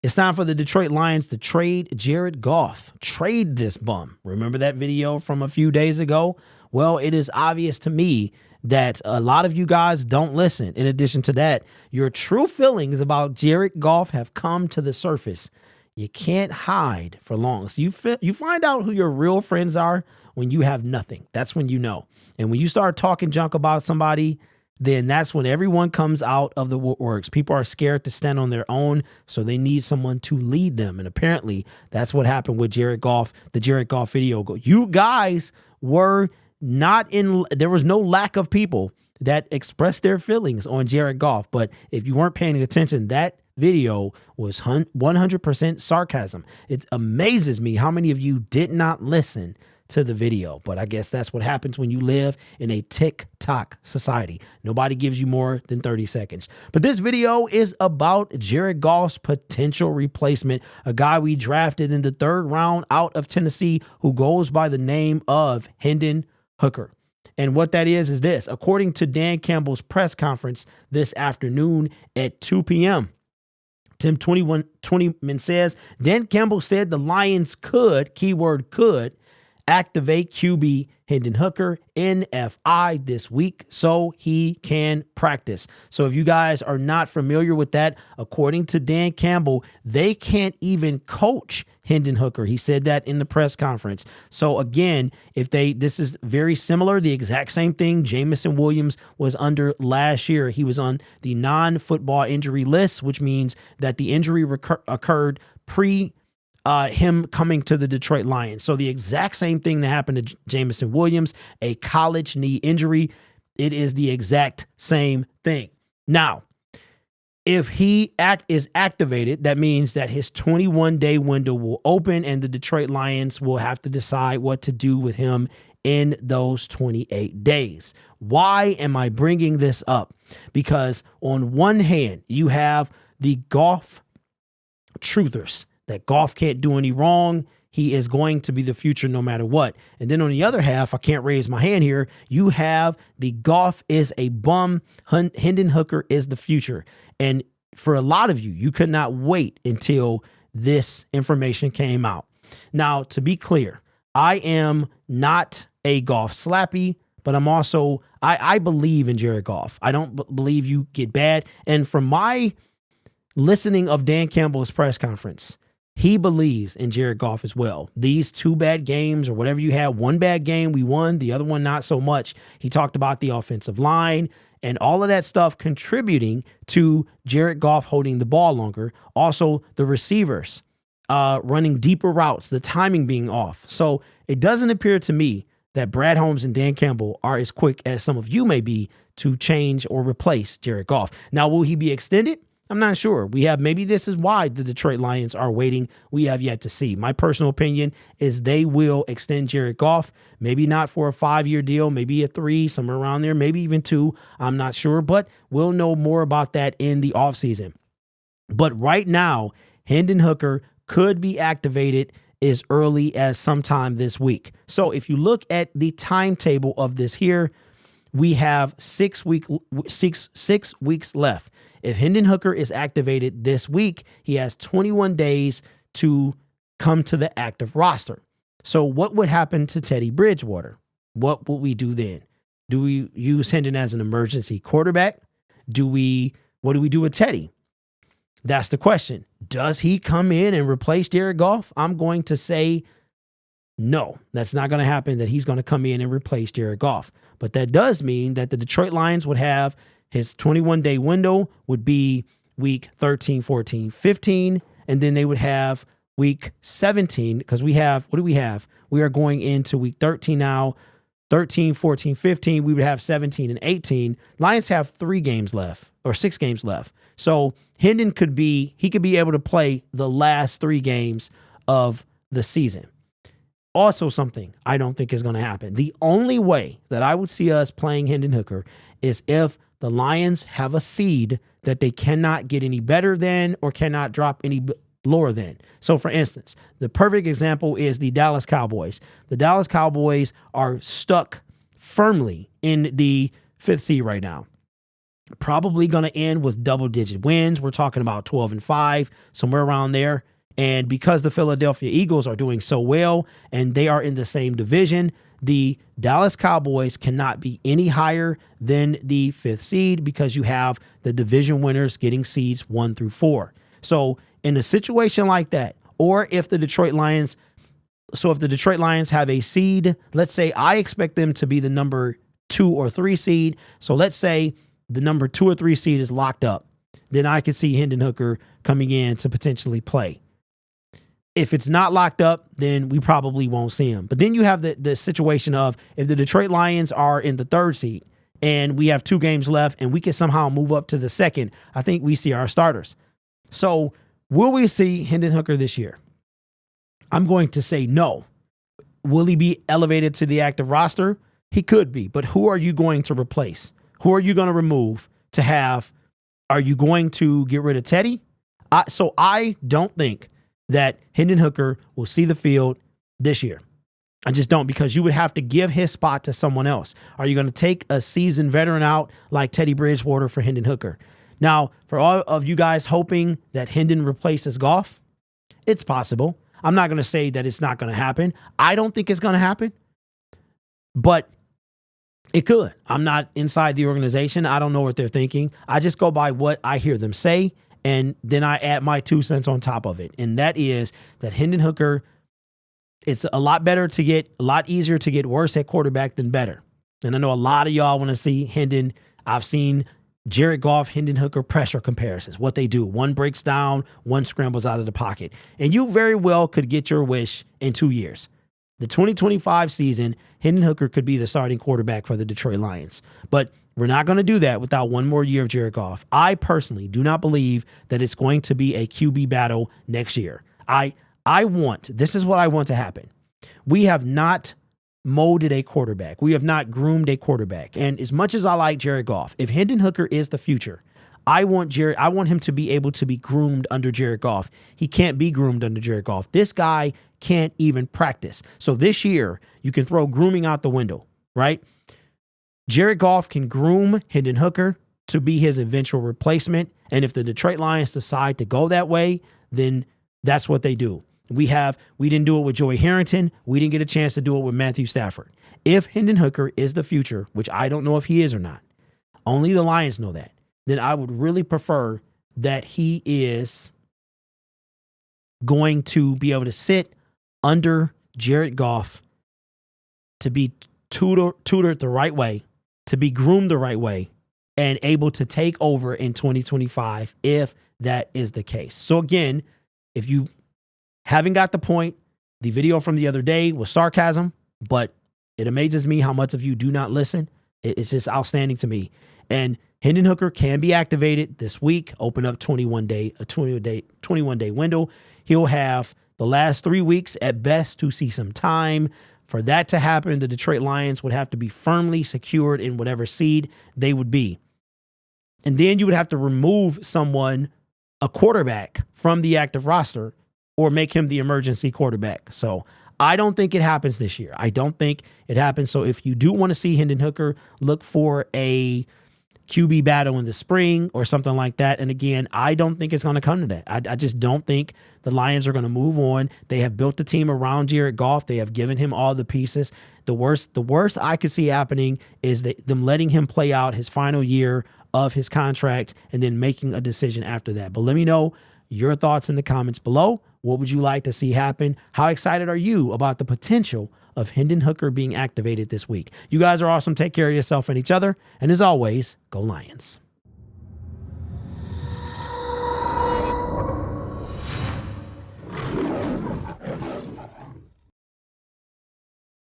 It's time for the Detroit Lions to trade Jared Goff. Trade this bum. Remember that video from a few days ago? Well, it is obvious to me that a lot of you guys don't listen. In addition to that, your true feelings about Jared Goff have come to the surface. You can't hide for long. So you find out who your real friends are when you have nothing. That's when you know. And when you start talking junk about somebody, then that's when everyone comes out of the woodworks. People are scared to stand on their own, so they need someone to lead them. And apparently that's what happened with Jared Goff, the Jared Goff video. You guys were not in, there was no lack of people that expressed their feelings on Jared Goff. But if you weren't paying attention, that video was 100% sarcasm. It amazes me how many of you did not listen to the video, but I guess that's what happens when you live in a TikTok society. Nobody gives you more than 30 seconds. But this video is about Jared Goff's potential replacement, a guy we drafted in the 3rd round out of Tennessee who goes by the name of Hendon Hooker. And what that is this. According to Dan Campbell's press conference this afternoon at 2 p.m., Tim 2120 says, Dan Campbell said the Lions could, keyword could, activate QB Hendon Hooker NFI this week so he can practice. So if you guys are not familiar with that, according to Dan Campbell, they can't even coach Hendon Hooker. He said that in the press conference. So again, this is very similar, the exact same thing Jamison Williams was under last year. He was on the non-football injury list, which means that the injury occurred pre him coming to the Detroit Lions. So the exact same thing that happened to Jamison Williams, a college knee injury. It is the exact same thing. Now, if he is activated, that means that his 21-day window will open and the Detroit Lions will have to decide what to do with him in those 28 days. Why am I bringing this up? Because on one hand, you have the Goff truthers, that Goff can't do any wrong. He is going to be the future no matter what. And then on the other half, I can't raise my hand here, you have the Goff is a bum, Hendon Hooker is the future. And for a lot of you, you could not wait until this information came out. Now, to be clear, I am not a Goff slappy, but I'm also, I believe in Jared Goff. I don't believe you get bad. And from my listening of Dan Campbell's press conference, he believes in Jared Goff as well. These 2 bad games or whatever you had, one bad game, we won, the other one not so much. He talked about the offensive line and all of that stuff contributing to Jared Goff holding the ball longer. Also, the receivers running deeper routes, the timing being off. So it doesn't appear to me that Brad Holmes and Dan Campbell are as quick as some of you may be to change or replace Jared Goff. Now, will he be extended? I'm not sure. Maybe this is why the Detroit Lions are waiting. We have yet to see. My personal opinion is they will extend Jared Goff, maybe not for a 5-year deal, maybe a 3, somewhere around there, maybe even 2. I'm not sure, but we'll know more about that in the offseason. But right now, Hendon Hooker could be activated as early as sometime this week. So if you look at the timetable of this here, we have 6 weeks left. If Hendon Hooker is activated this week, he has 21 days to come to the active roster. So what would happen to Teddy Bridgewater? What would we do then? Do we use Hendon as an emergency quarterback? What do we do with Teddy? That's the question. Does he come in and replace Jared Goff? I'm going to say no, that's not going to happen, that he's going to come in and replace Jared Goff. But that does mean that the Detroit Lions would have his 21-day window would be week 13, 14, 15, and then they would have week 17 because we have, what do we have? We are going into week 13 now, 13, 14, 15. We would have 17 and 18. Lions have 3 games left or 6 games left. So Hendon could be able to play the last 3 games of the season. Also something I don't think is going to happen. The only way that I would see us playing Hendon Hooker is if the Lions have a seed that they cannot get any better than or cannot drop any lower than. So for instance, the perfect example is the Dallas Cowboys. The Dallas Cowboys are stuck firmly in the 5th seed right now. Probably going to end with double-digit wins. We're talking about 12-5, somewhere around there. And because the Philadelphia Eagles are doing so well and they are in the same division, the Dallas Cowboys cannot be any higher than the 5th seed because you have the division winners getting seeds 1 through 4. So in a situation like that, or if the Detroit Lions, if the Detroit Lions have a seed, let's say I expect them to be the number 2 or 3 seed. So let's say the number 2 or 3 seed is locked up, then I could see Hendon Hooker coming in to potentially play. If it's not locked up, then we probably won't see him. But then you have the situation of if the Detroit Lions are in the 3rd seed and we have 2 games left and we can somehow move up to the 2nd, I think we see our starters. So will we see Hendon Hooker this year? I'm going to say no. Will he be elevated to the active roster? He could be, but who are you going to replace? Who are you going to remove to have? Are you going to get rid of Teddy? So I don't think that Hendon Hooker will see the field this year. I just don't, because you would have to give his spot to someone else. Are you going to take a seasoned veteran out like Teddy Bridgewater for Hendon Hooker? Now, for all of you guys hoping that Hendon replaces Goff, it's possible. I'm not going to say that it's not going to happen. I don't think it's going to happen, but it could. I'm not inside the organization. I don't know what they're thinking. I just go by what I hear them say, and then I add my 2 cents on top of it. And that is that Hendon Hooker, it's a lot easier to get worse at quarterback than better. And I know a lot of y'all want to see Hendon. I've seen Jared Goff, Hendon Hooker pressure comparisons, what they do. One breaks down, one scrambles out of the pocket. And you very well could get your wish in 2 years. The 2025 season, Hendon Hooker could be the starting quarterback for the Detroit Lions. But we're not going to do that without one more year of Jared Goff. I personally do not believe that it's going to be a QB battle next year. This is what I want to happen. We have not molded a quarterback. We have not groomed a quarterback. And as much as I like Jared Goff, if Hendon Hooker is the future, I want him to be able to be groomed under Jared Goff. He can't be groomed under Jared Goff. This guy can't even practice. So this year, you can throw grooming out the window, right? Jared Goff can groom Hendon Hooker to be his eventual replacement. And if the Detroit Lions decide to go that way, then that's what they do. We didn't do it with Joey Harrington. We didn't get a chance to do it with Matthew Stafford. If Hendon Hooker is the future, which I don't know if he is or not, only the Lions know that, then I would really prefer that he is going to be able to sit under Jared Goff, to be tutored the right way, to be groomed the right way, and able to take over in 2025 if that is the case. So again, if you haven't got the point, the video from the other day was sarcasm, but it amazes me how much of you do not listen. It's just outstanding to me. And Hendon Hooker can be activated this week, open up 21-day window. He'll have the last 3 weeks at best to see some time. For that to happen, the Detroit Lions would have to be firmly secured in whatever seed they would be. And then you would have to remove a quarterback from the active roster, or make him the emergency quarterback. So I don't think it happens this year. I don't think it happens. So if you do want to see Hendon Hooker, look for a QB battle in the spring or something like that. And again, I don't think it's going to come to that. I just don't think the Lions are going to move on. They have built the team around Jared Goff. They have given him all the pieces. The worst I could see happening is them letting him play out his final year of his contract and then making a decision after that. But let me know your thoughts in the comments below. What would you like to see happen? How excited are you about the potential of Hendon Hooker being activated this week? You guys are awesome. Take care of yourself and each other. And as always, go Lions.